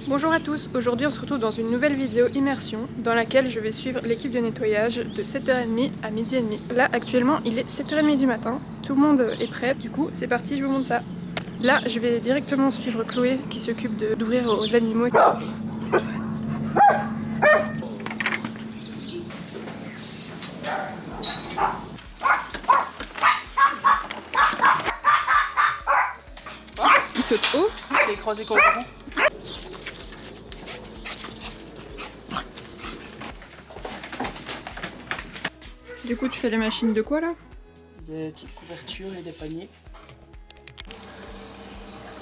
Bonjour à tous, aujourd'hui on se retrouve dans une nouvelle vidéo immersion dans laquelle je vais suivre l'équipe de nettoyage de 7h30 à 12h30. Là actuellement il est 7h30 du matin, tout le monde est prêt, du coup c'est parti, je vous montre ça. Là je vais directement suivre Chloé qui s'occupe d'ouvrir aux animaux. Il saute haut. C'est écrasé complètement. Du coup tu fais les machines de quoi là? Des petites couvertures et des paniers.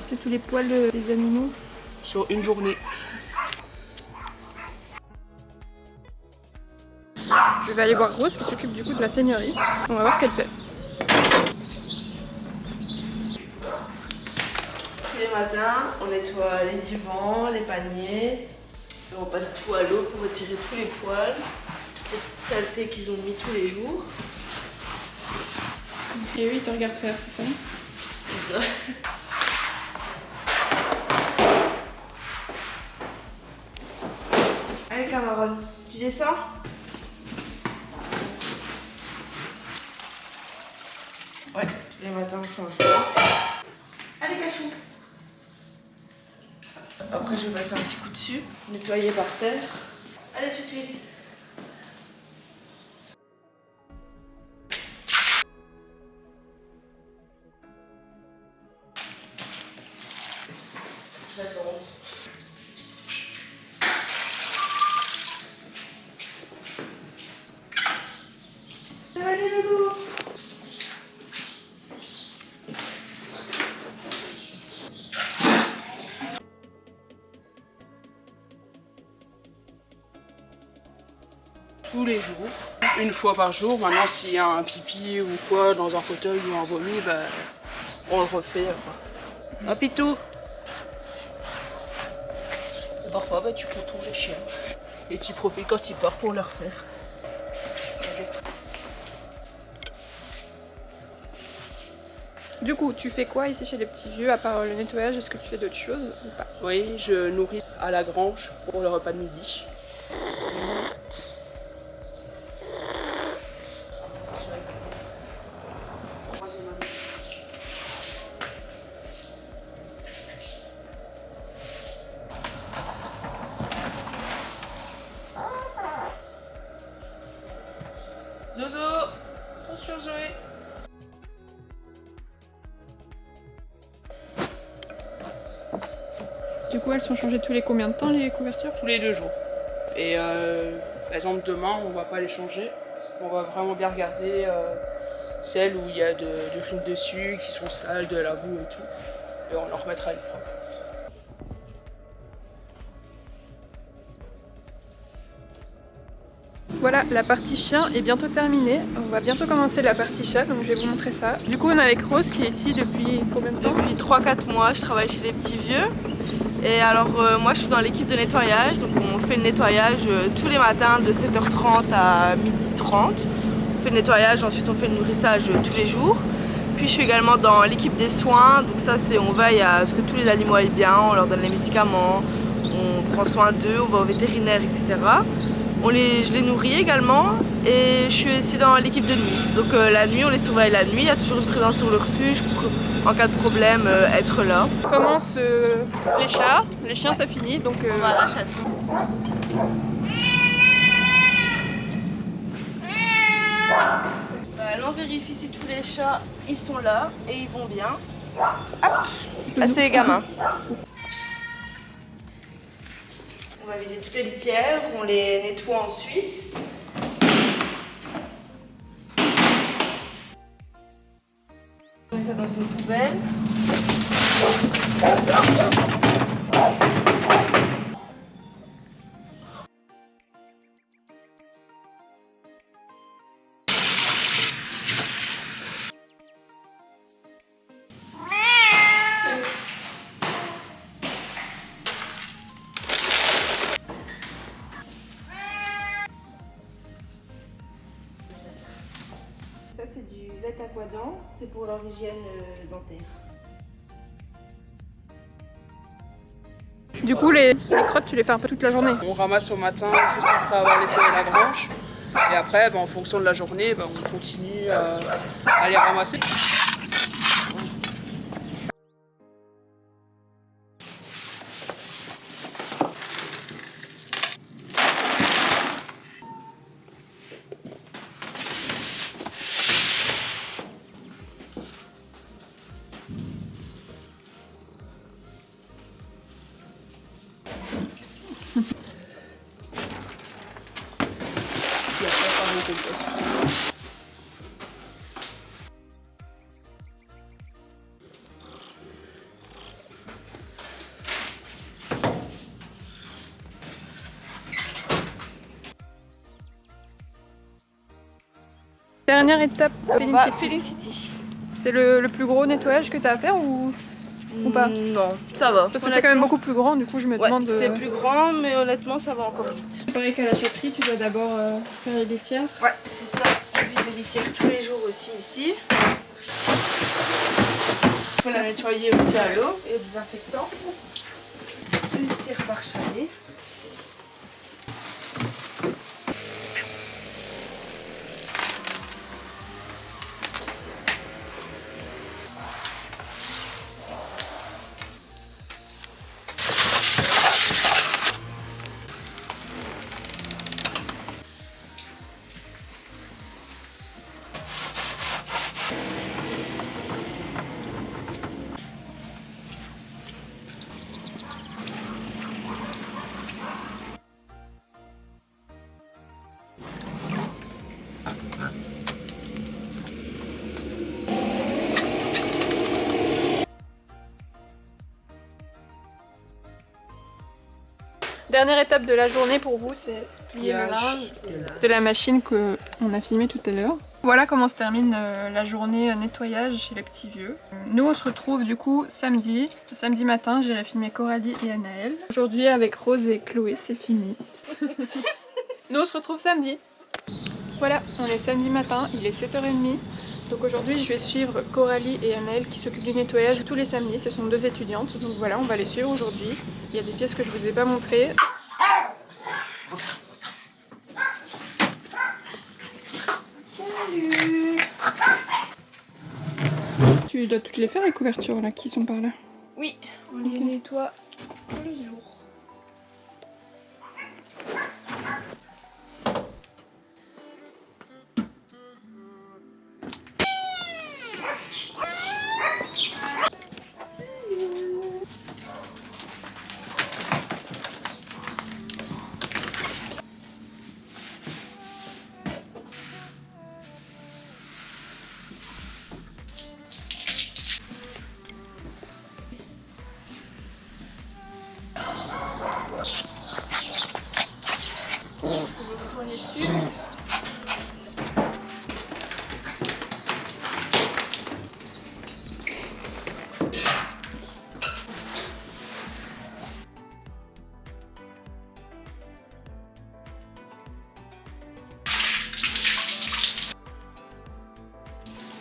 C'est tous les poils des animaux. Sur une journée. Je vais aller voir Rose qui s'occupe du coup de la seigneurie. On va voir ce qu'elle fait. Tous les matins, on nettoie les divans, les paniers. Et on passe tout à l'eau pour retirer tous les poils, toutes les petites saletés qu'ils ont mis tous les jours. Et eux ils te regardent faire, c'est ça? Allez Cameron, tu descends? Ouais, tous les matins on change d'eau. Allez Cachou. Après je vais passer un petit coup dessus, nettoyer par terre. Allez tout de suite. J'attends. Allez loulou. Tous les jours. Une fois par jour. Maintenant, s'il y a un pipi ou quoi dans un fauteuil ou un vomi, bah, on le refait. Un pitou. Et parfois, bah, tu contournes les chiens. Et tu profites quand ils partent pour le refaire. Du coup, tu fais quoi ici chez les petits vieux à part le nettoyage? Est-ce que tu fais d'autres choses ou pas? Oui, je nourris à la grange pour le repas de midi. Zozo, attention Zoé. Du coup, elles sont changées tous les combien de temps les couvertures? Tous les 2 jours. Et par exemple demain on va pas les changer. On va vraiment bien regarder celles où il y a de l'urine dessus, qui sont sales, de la boue et tout. Et on leur remettra une propre. Voilà, la partie chien est bientôt terminée. On va bientôt commencer la partie chat, donc je vais vous montrer ça. Du coup, on est avec Rose qui est ici depuis combien de temps? Depuis 3-4 mois, je travaille chez les petits vieux. Et alors moi je suis dans l'équipe de nettoyage, donc on fait le nettoyage tous les matins de 7h30 à 12h30. On fait le nettoyage, ensuite on fait le nourrissage tous les jours. Puis je suis également dans l'équipe des soins, donc ça c'est on veille à ce que tous les animaux aillent bien, on leur donne les médicaments, on prend soin d'eux, on va au vétérinaire, etc. Je les nourris également et je suis aussi dans l'équipe de nuit. Donc la nuit, on les surveille la nuit, il y a toujours une présence sur le refuge pour en cas de problème être là. On commence les chats, les chiens ça finit, donc On va à la chasse. Là on vérifie si tous les chats ils sont là et ils vont bien. Hop, là c'est les gamins. On va vider toutes les litières, on les nettoie ensuite. On met ça dans une poubelle. Ça c'est du Vetaquadant, c'est pour leur hygiène dentaire. Du coup, les crottes, tu les fais un peu toute la journée? On ramasse au matin, juste après avoir nettoyé la grange. Et après, en fonction de la journée, on continue à les ramasser. Dernière étape, Feeling City. C'est le plus gros nettoyage que tu as à faire ou pas? Non, ça va. Parce que c'est quand même beaucoup plus grand, du coup je me demande... C'est plus grand, mais honnêtement ça va encore vite. Pareil qu'à la châterie, tu dois d'abord faire les litières. Ouais, c'est ça. Je vis les litières tous les jours aussi ici. Il faut la nettoyer aussi à l'eau et au désinfectant. 2 litières par chalet. Dernière étape de la journée pour vous, c'est plier le linge de la machine qu'on a filmé tout à l'heure. Voilà comment se termine la journée nettoyage chez les petits vieux. Nous on se retrouve du coup samedi matin, j'irai filmer Coralie et Anaël. Aujourd'hui avec Rose et Chloé, c'est fini. Nous on se retrouve samedi. Voilà, on est samedi matin, il est 7h30. Donc aujourd'hui je vais suivre Coralie et Anaël qui s'occupent du nettoyage tous les samedis, ce sont 2 étudiantes. Donc voilà, on va les suivre aujourd'hui. Il y a des pièces que je vous ai pas montrées. Salut! Tu dois toutes les faire les couvertures là qui sont par là? Oui, on les nettoie tous les jours.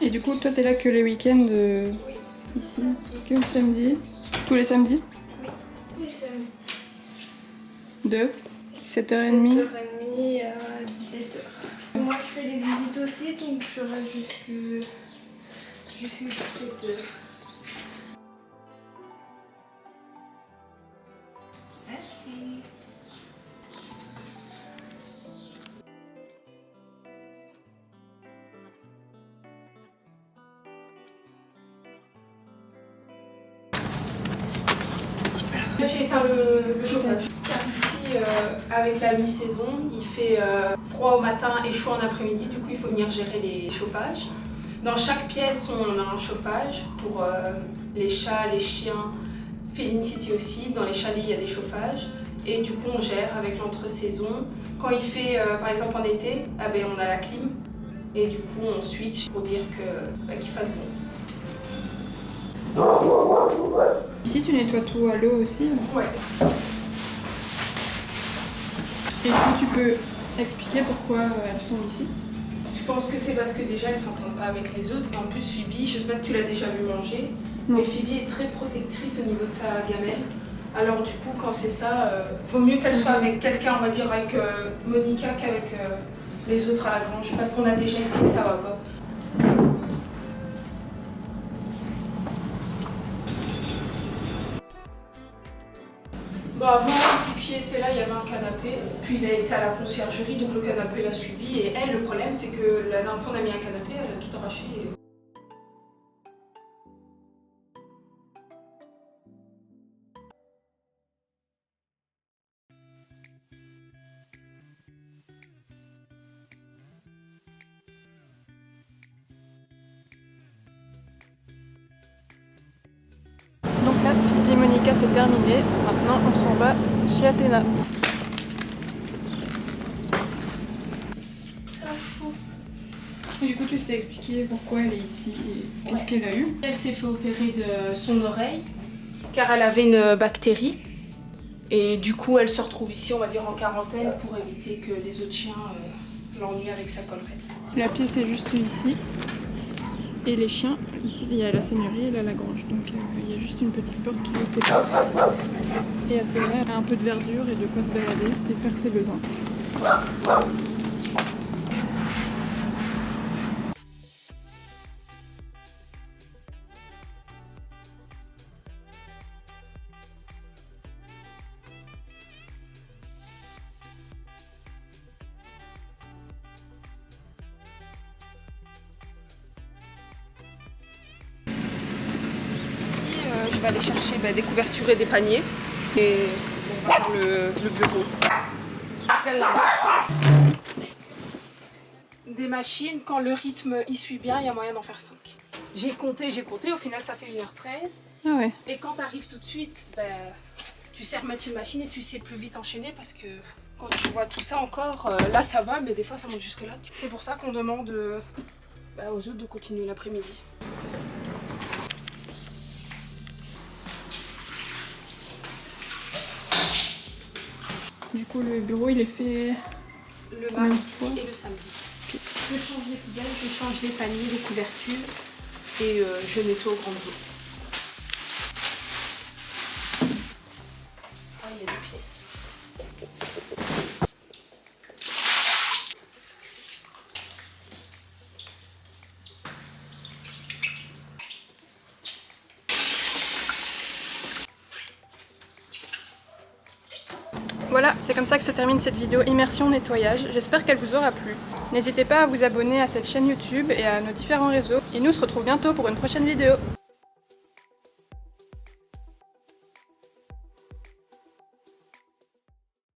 Et du coup toi t'es là que les week-ends ici, que le samedi? Tous les samedis? Oui, tous les samedis. De 7h30 7h30 à 17h. Moi je fais les visites aussi, donc je reste jusqu'à 17h. Merci. J'ai éteint le chauffage. Car ici, avec la mi-saison, il fait froid au matin et chaud en après-midi. Du coup, il faut venir gérer les chauffages. Dans chaque pièce, on a un chauffage pour les chats, les chiens, Feeling City aussi. Dans les chalets, il y a des chauffages. Et du coup, on gère avec l'entre-saison. Quand il fait, par exemple en été, on a la clim. Et du coup, on switch pour dire qu'il fasse bon. Ici tu nettoies tout à l'eau aussi? Ouais. Et du coup tu peux expliquer pourquoi elles sont ici? Je pense que c'est parce que déjà elles s'entendent pas avec les autres et en plus Phoebe, je sais pas si tu l'as déjà vu manger, Non. mais Phoebe est très protectrice au niveau de sa gamelle. Alors du coup, quand c'est ça, vaut mieux qu'elle soit avec quelqu'un, on va dire avec Monica, qu'avec les autres à la grange, parce qu'on a déjà essayé, ça va pas. Bon, avant, vu qu'il était là, il y avait un canapé, puis il a été à la conciergerie, donc le canapé l'a suivi, et elle, le problème, c'est que la dernière fois, on a mis un canapé, elle a tout arraché. Donc là, Phoebe et Monica, c'est terminé. Maintenant, on s'en va chez Athéna. Ça chaud. Et du coup, tu sais expliquer pourquoi elle est ici et qu'est-ce qu'elle a eu? Elle s'est fait opérer de son oreille, car elle avait une bactérie. Et du coup, elle se retrouve ici, on va dire, en quarantaine pour éviter que les autres chiens l'ennuient avec sa collerette. La pièce est juste ici. Et les chiens, ici il y a la seigneurie et là la grange. Donc il y a juste une petite porte qui les sépare. Et Athéna a un peu de verdure et de quoi se balader et faire ses besoins. Je vais aller chercher des couvertures et des paniers. Et on va faire le bureau. Des machines, quand le rythme y suit bien, il y a moyen d'en faire 5. J'ai compté, au final ça fait 1h13. Ah ouais. Et quand tu arrives tout de suite, tu sais remettre une machine et tu sais plus vite enchaîner parce que quand tu vois tout ça encore, là ça va, mais des fois ça monte jusque là. C'est pour ça qu'on demande aux autres de continuer l'après-midi. Du coup le bureau il est fait Le mardi et le samedi. Je change les poubelles, je change les paniers, les couvertures et je nettoie au grand eau. Ah, il y a des pièces. Voilà, c'est comme ça que se termine cette vidéo immersion nettoyage. J'espère qu'elle vous aura plu. N'hésitez pas à vous abonner à cette chaîne YouTube et à nos différents réseaux. Et nous on se retrouve bientôt pour une prochaine vidéo.